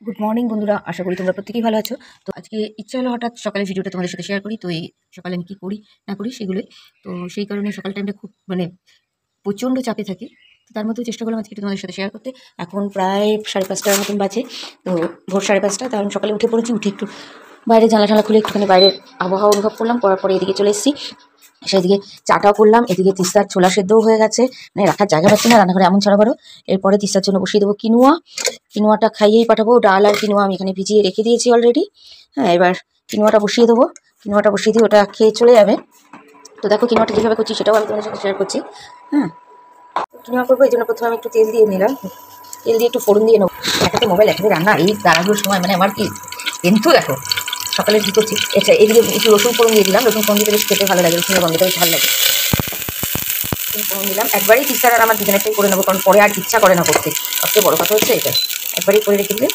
Good morning বন্ধুরা, আশা করি তোমরা প্রত্যেকেই ভালো আছো। তো আজকে ইচ্ছা হলো হঠাৎ সকালে ভিডিওটা তোমাদের সাথে শেয়ার করি। তো এই সকালে আমি কী করি না করি সেগুলোই। তো সেই কারণে সকাল টাইমটা খুব প্রচণ্ড চাপে থাকি। তো তার মধ্যেও চেষ্টা করলাম আজকে একটু তোমাদের সাথে শেয়ার করতে। এখন প্রায় 5:30টার মতন বাজে। তো ভোর 5:30, কারণ সকালে উঠে পড়েছি। উঠে একটু বাইরে জানলা খুলে একটুখানি বাইরের আবহাওয়া অনুভব করলাম। করার পরে এদিকে চলে এসেছি। সেদিকে চাটাও করলাম। এদিকে তিস্তার ছোলা সেদ্ধও হয়ে গেছে, রাখার জায়গা পাচ্ছি না রান্নাঘরে, এমন ছাড়া বড়। এরপরে তিস্তার জন্য বসিয়ে দেবো কিনোয়াটা খাইয়েই পাঠাবো। ডাল আর কিনোয়া আমি এখানে ভিজিয়ে রেখে দিয়েছি অলরেডি। হ্যাঁ, এবার কিনোয়াটা বসিয়ে দেবো। কিনোয়াটা বসিয়ে দিয়ে ওটা খেয়ে চলে যাবে। তো দেখো কিনোয়াটা কীভাবে করছি সেটাও আমি তোমাদের সাথে শেয়ার করছি। হ্যাঁ, কিনোয়া করবো, এই জন্য প্রথমে আমি একটু তেল দিয়ে নিলাম। তেল দিয়ে একটু ফোড়ন দিয়ে নেবো। একাতে মোবাইল একাতে রান্না, এই তারাগুলোর সময় আমার কি কিন্তু দেখো সকালে কী করছি। আচ্ছা, এদিকে একটু রসুন ফোড়ন দিয়ে দিলাম। রসুন ফোড়ন দিতে বেশ খেতে ভালো লাগে, রসুনের গন্ধটা বেশ ভালো লাগে। রসুন ফোড়ন দিলাম। একবারেই তিস্তার আর আমার দুজনেরটাই করে নেবো, কারণ পরে আর ইচ্ছা করে না করতে। সবচেয়ে বড় কথা হচ্ছে এটা, একবারেই করে রেখে দিলে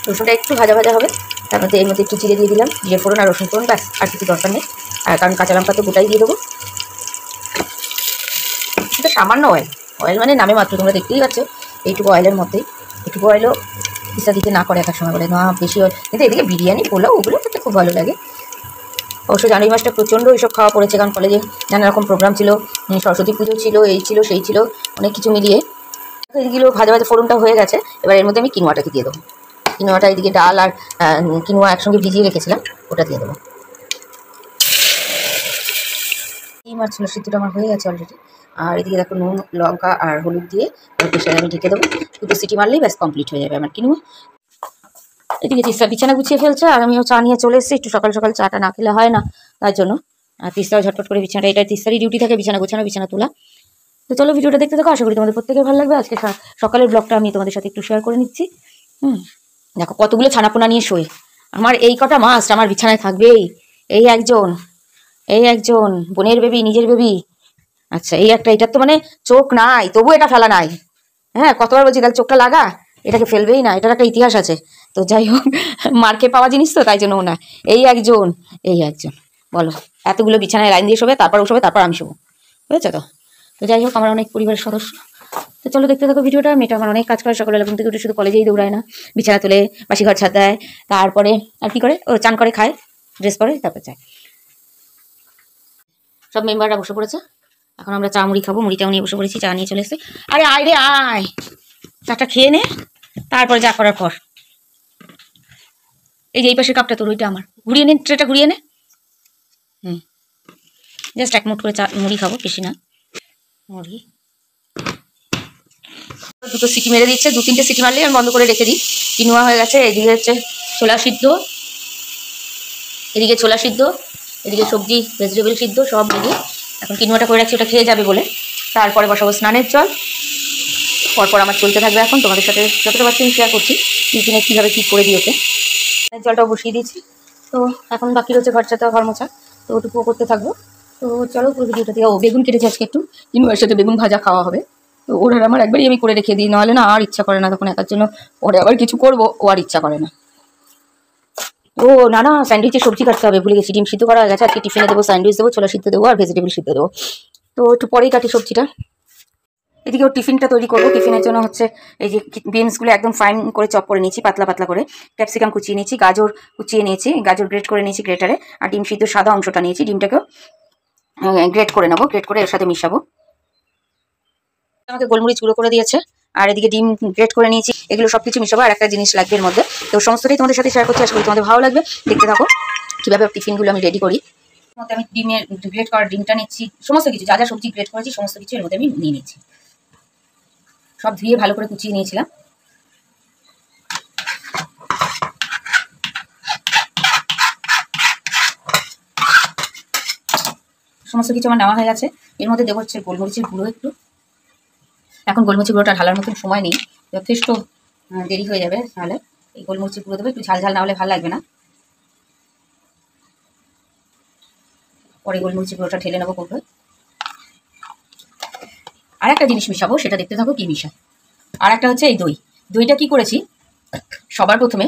রসুনটা একটু ভাজা ভাজা হবে। তার মধ্যে এর মধ্যে একটু জিরে দিয়ে দিলাম, জিরে ফোড়ন আর রসুন ফোড়ন, ব্যাস, আর কিছু দরকার নেই। আর কারণ কাঁচা লঙ্কা তো গোটাই দিয়ে দেবো। এটা সামান্য অয়েল নামে মাত্র, তোমরা দেখতেই পাচ্ছ। এইটুকু অয়েলের মধ্যেই, এইটুকু অয়েলও তিস্তা দিতে না করে একার সময় বলে না বেশি অয়েল। কিন্তু এদিকে বিরিয়ানি পোলাও ওগুলো খেতে খুব ভালো লাগে। অবশ্য জানুয়ারি মাসটা প্রচণ্ড এইসব খাওয়া পড়েছে, কারণ কলেজে নানা রকম প্রোগ্রাম ছিল, সরস্বতী পুজো ছিল, এই ছিল সেই ছিল, অনেক কিছু মিলিয়ে। এইগুলো ভাজা ভাজা ফোড়নটা হয়ে গেছে। এবার এর মধ্যে আমি কিনোয়াটাকে দিয়ে দেবো। কিনোয়াটা এদিকে ডাল আর কিনোয়া একসঙ্গে ভিজিয়ে রেখেছিলাম, ওটা দিয়ে দেবো। ডিম আর ছোলা সিদ্ধটা আমার হয়ে গেছে অলরেডি। আর এদিকে দেখো নুন লঙ্কা আর হলুদ দিয়ে প্রেশারে আমি ঢেকে দেবো। 2টো সিটি মারলেই ব্যাস কমপ্লিট হয়ে যাবে আমার কিনোয়া। এদিকে তিস্তা বিছানা গুছিয়ে ফেলছে, আর আমিও চা নিয়ে চলে এসেছি। একটু সকাল সকাল চাটা না খেলে হয় না, তার জন্য। আর তিস্তাও ঝটপট করে বিছানাটা, এটা তিস্তারই ডিউটি থাকে, বিছানা গোছানো বিছানা তোলা। তো চলো ভিডিওটা দেখতে থাকো, আশা করি তোমাদের প্রত্যেকের ভালো লাগবে। আজকে সকালের ব্লগটা আমি তোমাদের সাথে একটু শেয়ার করে নিচ্ছি। দেখো কতগুলো ছানাপোনা নিয়ে শোয়। আমার এই কটা মাস আমার বিছানায় থাকবেই। এই একজন বোনের বেবি, নিজের বেবি। আচ্ছা, এই একটা, এটার তো চোখ নাই, তবু এটা ফেলা নাই। হ্যাঁ, কতবার বলছি তাহলে চোখটা লাগা, এটাকে ফেলবেই না, এটার একটা ইতিহাস আছে। তো যাই হোক, মার্কে পাওয়া জিনিস তো, তাই জন্য না। এই একজন বলো, এতগুলো বিছানায় লাইন দিয়ে শোবে, তারপর ও শোবে, তারপর আমি শোবো, বুঝেছো তো? তো যাই হোক, আমার অনেক পরিবারের সদস্য। তো চলো দেখতে থাকো ভিডিওটা। মেয়েটা আমার অনেক কাজ করে, সকালে ঘুম থেকে উঠে শুধু কলেজেই দৌড়ায় না, বিছানা তুলে বাসি ঘর ছাদ দেয়, তারপরে আর কি করে, ও চান করে, খায়, ড্রেস পরে, তারপর যায়। সব মেম্বাররা বসে পড়েছে। এখন আমরা চা মুড়ি খাবো, মুড়িটাও নিয়ে বসে পড়েছি, চা নিয়ে চলে এসেছি। আরে আয় রে আয়, চাটা খেয়ে নে, তারপরে যা করার পর। এই যে এই পাশের কাপটা তোর, ওইটা আমার, ঘুরিয়ে নে, ট্রেটা ঘুরিয়ে নে। জাস্ট এক মুঠ করে চা মুড়ি খাবো, বেশি না। মুড়ি 2টো সিটি মেরে দিচ্ছে, 2-3টে সিটি মারলেই আমি বন্ধ করে রেখে দিই। কিনোয়া হয়ে গেছে, এদিকে হচ্ছে ছোলা সিদ্ধ, এদিকে ছোলা সিদ্ধ, এদিকে সবজি ভেজিটেবল সিদ্ধ, সব মিলিয়ে এখন কিনোয়াটা করে রাখছি, ওটা খেয়ে যাবে বলে। তারপরে বসাবো স্নানের জল। পরপর আমার চলতে থাকবে। এখন তোমাদের সাথে যতটা পারছি আমি শেয়ার করছি টিফিনে কীভাবে কী করে দিয়ে ওকে। স্নানের জলটাও বসিয়ে দিয়েছি। তো এখন বাকি রয়েছে ঘর ছাতা, ঘর মোছা, তো ওটুকুও করতে থাকবো। তো চলো পুরো ভিডিওটা দিয়ে। বেগুন কেটেছি আজকে একটু, কিনোয়ার সাথে বেগুন ভাজা খাওয়া হবে। তো ওর আর আমার একবারই আমি করে রেখে দিই, নাহলে না আর ইচ্ছা করে না, তখন একার জন্য পরে আবার কিছু করবো, ও আর ইচ্ছা করে না। ও না, স্যান্ডউইচের সবজি কাটতে হবে, ভুলে গেছি। ডিম সিদ্ধ করা হয়ে গেছে, আজকে টিফিনে দেবো, স্যান্ডউইচ দেবো, ছোলা সিদ্ধ দেবো আর ভেজিটেবল সিদ্ধ দেবো। তো একটু পরেই কাটি সবজিটা। এদিকে ওর টিফিনটা তৈরি করবো। টিফিনের জন্য হচ্ছে এই যে বিনসগুলো একদম ফাইন করে চপ করে নিয়েছি, পাতলা পাতলা করে। ক্যাপসিকাম কুচিয়ে নিয়েছি, গাজর কুচিয়ে নিয়েছি, গাজর গ্রেট করে নিয়েছি গ্রেটারে। আর ডিম সিদ্ধ সাদা অংশটা নিয়েছি, ডিমটাকেও গ্রেট করে নেবো, গ্রেট করে এর সাথে মিশাবো। আমাকে গোলমরিচ গুঁড়ো করে দিয়েছে, আর এদিকে ডিম গ্রেট করে নিয়েছি। এগুলো সবকিছু মিশাবো, আর একটা জিনিস লাগবে এর মধ্যে। তো সমস্তটাই তোমাদের সাথে শেয়ার করছি, আশা করি তোমাদের ভালো লাগবে। দেখতে থাকো কীভাবে টিফিনগুলো আমি রেডি করি। মধ্যে আমি ডিমের গ্রেট করা ডিমটা নিচ্ছি, সমস্ত কিছু যা যা সবজি গ্রেট করেছি সমস্ত কিছু এর মধ্যে আমি নিয়ে নিচ্ছি। সব ধুয়ে ভালো করে কুচিয়ে নিয়েছিলাম। সমস্ত কিছু আমার নেওয়া হয়ে গেছে। এর মধ্যে দেবো হচ্ছে গোলমরিচের গুঁড়ো একটু। এখন গোলমরিচের গুঁড়োটা ঢালার মতন সময় নেই, যথেষ্ট দেরি হয়ে যাবে, তাহলে এই গোলমরিচের গুঁড়ো দেবো। একটু ঝাল ঝাল না হলে ভালো লাগবে না। পরে গোলমরিচের গুঁড়োটা ঢেলে নেবো করবে। আর একটা জিনিস মিশাবো, সেটা দেখতে থাকো কি মিশাই। আর একটা হচ্ছে এই দইটা কি করেছি, সবার প্রথমে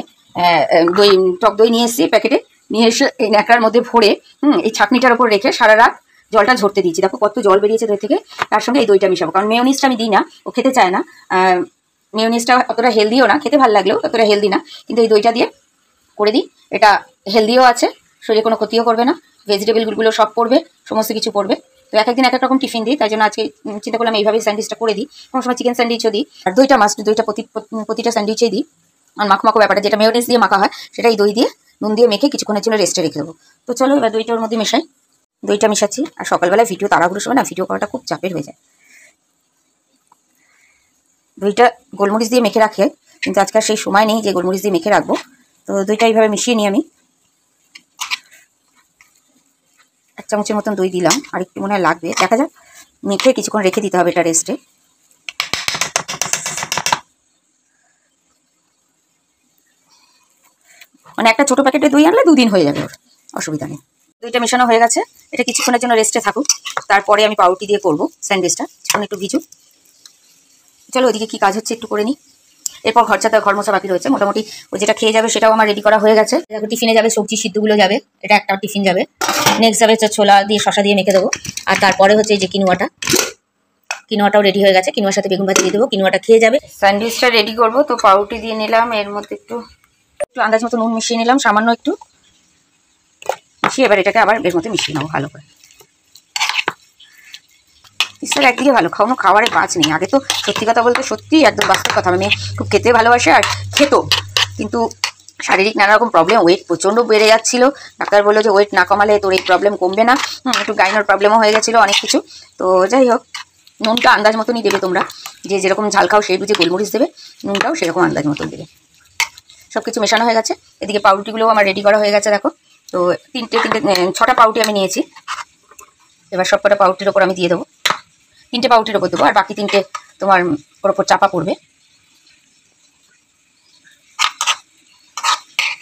টক দই নিয়ে এসেছি প্যাকেটে, নিয়ে এসে এই ন্যাকড়ার মধ্যে ভরে এই ছাঁকনিটার ওপর রেখে সারা রাত জলটা ঝরতে দিয়েছি। দেখো কত জল বেরিয়েছে দই থেকে। তার সঙ্গে এই দইটা মিশাবো, কারণ মেয়োনিজটা আমি দিই না, ও খেতে চায় না। মেয়োনিজটা অতটা হেলদিও না, খেতে ভালো লাগলেও অতটা হেলদি না, কিন্তু এই দইটা দিয়ে করে দিই। এটা হেলদিও আছে, শরীরে কোনো ক্ষতিও করবে না, ভেজিটেবলগুলো সব পড়বে, সমস্ত কিছু পড়বে। তো এক একদিন এক এক রকম টিফিন দিই, তাই জন্য আজকে চিন্তা করলাম এইভাবেই স্যান্ডউইচটা করে দিই। কোনো সময় চিকেন স্যান্ডউইচও দিই, আর দইটা মাস্ট, দইটা প্রতিটা স্যান্ডউইচেই দিই। আর মাখো ব্যাপারটা যেটা মেয়োনিজ দিয়ে মাখা হয় সেটাই দই দিয়ে নুন দিয়ে মেখে কিছুক্ষণের জন্য রেস্টে রেখে দেবো। তো চলো এবার দইটা ওর মধ্যে মেশাই। দইটা মেশাচ্ছি, আর সকালবেলায় ভিডিও তাড়াহুড়োর সময় না ভিডিও করাটা খুব চাপের হয়ে যায়। দইটা গোলমরিচ দিয়ে মেখে রাখে, কিন্তু আজকাল সেই সময় নেই যে গোলমরিচ দিয়ে মেখে রাখবো। তো দইটা এইভাবে মিশিয়ে নিই আমি। 1 চামচের মতন দই দিলাম, আর একটু মনে হয় লাগবে, দেখা যাক। মেখে কিছুক্ষণ রেখে দিতে হবে এটা রেস্টে। মানে একটা ছোটো প্যাকেটে দই আনলে 2 দিন হয়ে যাবে, ওর অসুবিধা নেই। দইটা মেশানো হয়ে গেছে, এটা কিছুক্ষণের জন্য রেস্টে থাকুক। তারপরে আমি পাউরুটি দিয়ে করবো স্যান্ডউইচটা, কিছুক্ষণ একটু ভিজুক। চলো ওইদিকে কী কাজ হচ্ছে একটু করে নিই। এরপর ঘর মোছা বাকি রয়েছে, মোটামুটি ও যেটা খেয়ে যাবে সেটাও আমার রেডি করা হয়ে গেছে। দেখো টিফিনে যাবে সবজি সিদ্ধগুলো যাবে, এটা একটা টিফিন যাবে। নেক্সট যাবে হচ্ছে ছোলা দিয়ে শশা দিয়ে মেখে দেবো। আর তারপরে হচ্ছে এই যে কিনোয়াটাও রেডি হয়ে গেছে, কিনোয়ার সাথে বেগুন ভাজি দিয়ে দেবো, কিনোয়াটা খেয়ে যাবে। স্যান্ডউইচটা রেডি করবো, তো পাউরুটি দিয়ে নিলাম, এর মধ্যে একটু আন্দাজ মতো নুন মিশিয়ে নিলাম, সামান্য একটু মিশিয়ে এবার এটাকে আবার এর মধ্যে মিশিয়ে নেবো ভালো করে। স্যার একদিকে ভালো খাওয়ারে বাজ নেই। আগে তো সত্যি কথা বলতে সত্যি একদম বাস্তব কথা, আমি খুব খেতে ভালোবাসে আর খেত, কিন্তু শারীরিক নানা রকম প্রবলেম, ওয়েট প্রচণ্ড বেড়ে যাচ্ছিলো। ডাক্তার বললো যে ওয়েট না কমালে তোর এই প্রবলেম কমবে না। একটু গাইনোর প্রবলেমও হয়ে গেছিলো, অনেক কিছু। তো যাই হোক, নুনটা আন্দাজ মতনই দেবে তোমরা, যে যেরকম ঝাল খাও সেই বুঝে গোলমরিচ দেবে, নুনটাও সেরকম আন্দাজ মতন দেবে। সব কিছু মেশানো হয়ে গেছে, এদিকে পাউরুটিগুলোও আমার রেডি করা হয়ে গেছে। দেখো, তো 6টা পাউরুটি আমি নিয়েছি। এবার সব কটা পাউরুটির ওপর আমি দিয়ে দেবো, 3টে পাউরুটির ওপর দেবো, আর বাকি 3টে তোমার ওর ওপর চাপা পড়বে।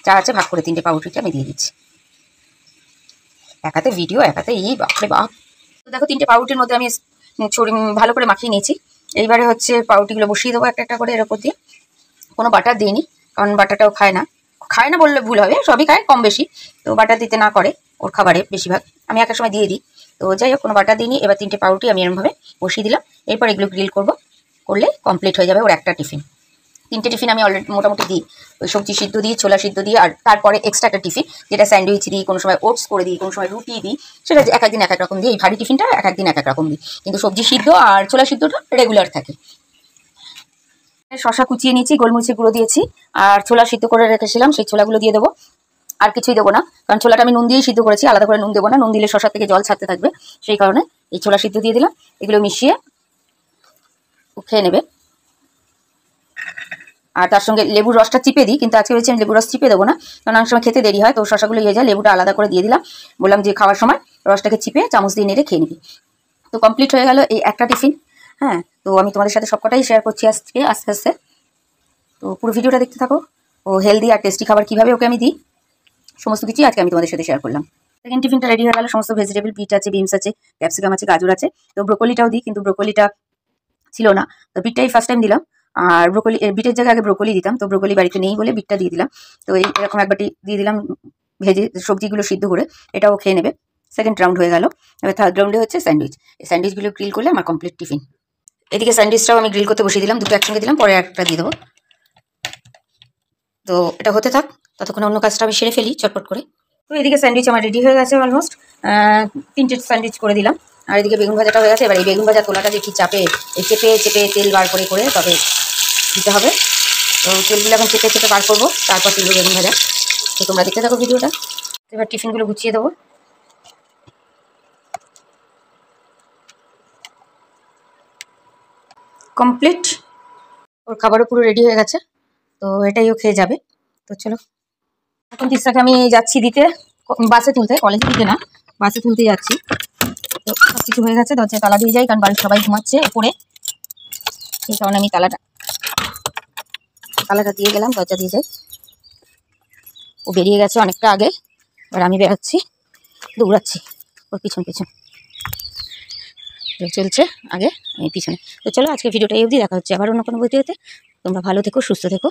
যা আছে ভাগ করে 3টে পাউরুটিকে আমি দিয়ে দিচ্ছি। একাতে ভিডিও, একাতে এই বাপরে বাপ। তো দেখো 3টে পাউরুটির মধ্যে আমি ভালো করে মাখিয়ে নিয়েছি। এইবারে হচ্ছে পাউরুটিগুলো বসিয়ে দেবো একটা একটা করে এর ওপর দিয়ে। কোনো বাটার দিইনি, কারণ বাটারটাও খায় না বললে ভুল হবে, সবই খায় কম বেশি, তো বাটার দিতে না করে ওর খাবারে বেশিরভাগ, আমি একটা সময় দিয়ে দিই। তো যাই হোক, কোনো বাটার দিইনি। এবার 3টে পাউরুটি আমি এরমভাবে বসিয়ে দিলাম। এরপর এগুলো গ্রিল করলে কমপ্লিট হয়ে যাবে ওর একটা টিফিন। 3টে টিফিন আমি অলরেডি মোটামুটি দিই, ওই সবজি সিদ্ধ দিয়ে, ছোলা সিদ্ধ দিয়ে, আর তারপরে এক্সট্রা একটা টিফিন যেটা স্যান্ডউইচ দিই, কোনো সময় ওটস করে দিই, কোনো সময় রুটি দিই। সেটা এক একদিন এক এক রকম দিই। এই ভারী টিফিনটা এক একদিন এক এক রকম দিই, কিন্তু সবজি সিদ্ধ আর ছোলা সিদ্ধটা রেগুলার থাকে। শশা কুচিয়ে নিয়েছি, গোলমরিচের গুঁড়ো দিয়েছি, আর ছোলা সিদ্ধ করে রেখেছিলাম সেই ছোলাগুলো দিয়ে দেবো। আর কিছুই দেবো না, কারণ ছোলাটা আমি নুন দিয়েই সিদ্ধ করেছি, আলাদা করে নুন দেবো না, নুন দিলে শশা থেকে জল ছাড়তে থাকবে, সেই কারণে এই ছোলা সিদ্ধ দিয়ে দিলাম। এগুলো মিশিয়ে খেয়ে নেবে। আর তার সঙ্গে লেবুর রসটা চিপে দিই, কিন্তু আজকে বলছি আমি লেবুর রস চিপে দেবো না, কারণ অনেক সময় খেতে দেরি হয়, তো শশাগুলো ইয়ে যায়, লেবুটা আলাদা করে দিয়ে দিলাম। বললাম যে খাওয়ার সময় রসটাকে চিপে চামচ দিয়ে নেড়ে খেয়ে নিবি। তো কমপ্লিট হয়ে গেল এই একটা টিফিন। হ্যাঁ, তো আমি তোমাদের সাথে সবকটাই শেয়ার করছি আজকে আস্তে আস্তে। তো পুরো ভিডিওটা দেখতে থাকো। ও হেলদি আর টেস্টি খাবার কীভাবে ওকে আমি দিই, সমস্ত কিছুই আজকে আমি তোমাদের সাথে শেয়ার করলাম। সেকেন্ড টিফিনটা রেডি হয়ে গেল, সমস্ত ভেজিটেবল, বিট আছে, বিনস আছে, ক্যাপসিকাম আছে, গাজর আছে। তো ব্রোকলিটাও দিই, কিন্তু ব্রোকলিটা ছিল না, তো বিটটাই ফার্স্ট টাইম দিলাম। আর বিটের জায়গায় আগে ব্রোকলি দিতাম, তো ব্রোকলি বাড়িতে নেই বলে বিটটা দিয়ে দিলাম। তো এরকম এক বাটি দিয়ে দিলাম ভেজে সবজিগুলো সিদ্ধ করে, এটাও খেয়ে নেবে। সেকেন্ড রাউন্ড হয়ে গেল। এবার থার্ড রাউন্ডে হচ্ছে স্যান্ডউইচ। এই স্যান্ডউইচগুলো গ্রিল করলে আমার কমপ্লিট টিফিন। এদিকে স্যান্ডউইচটাও আমি গ্রিল করতে বসিয়ে দিলাম, দুটো একসঙ্গে দিলাম, পরে একটা দিয়ে দেবো। তো এটা হতে থাক, ততক্ষণ অন্য কাজটা আমি সেরে ফেলি চটপট করে। তো এদিকে স্যান্ডউইচ আমার রেডি হয়ে গেছে অলমোস্ট। 3টে স্যান্ডউইচ করে দিলাম, আর এদিকে বেগুন ভাজাটা হয়ে গেছে। এবার এই বেগুন ভাজা তোলাটা দেখি চাপে চেপে তেল বার করে তবে দিতে হবে। তো তেলগুলো এখন চেপে বার করবো, তারপর তুলবো বেগুন ভাজা। তো তোমরা দেখতে থাকো ভিডিওটা। এবার টিফিনগুলো গুছিয়ে দেবো। কমপ্লিট, ওর খাবারও পুরো রেডি হয়ে গেছে, তো এটাই ও খেয়ে যাবে। তো চলো, এখন তিস্তাকে আমি যাচ্ছি দিতে, বাসে তুলতে, কলেজে দিতে না, বাসে তুলতে যাচ্ছি। তো সব কিছু হয়ে গেছে, দরজায় তালা দিয়ে যাই, কারণ বাড়ির সবাই ঘুমাচ্ছে উপরে, সেই কারণে আমি তালাটা দিয়ে গেলাম, দরজা দিয়ে যাই। ও বেরিয়ে গেছে অনেকটা আগে, এবার আমি বেরোচ্ছি, দৌড়াচ্ছি ওর পিছন চলছে আগে, আমি পিছনে। তো চলো, আজকে ভিডিওটা এই অবধি, দেখা হচ্ছে আবার অন্য কোনো ভিডিওতে। তোমরা ভালো থেকো, সুস্থ থেকো।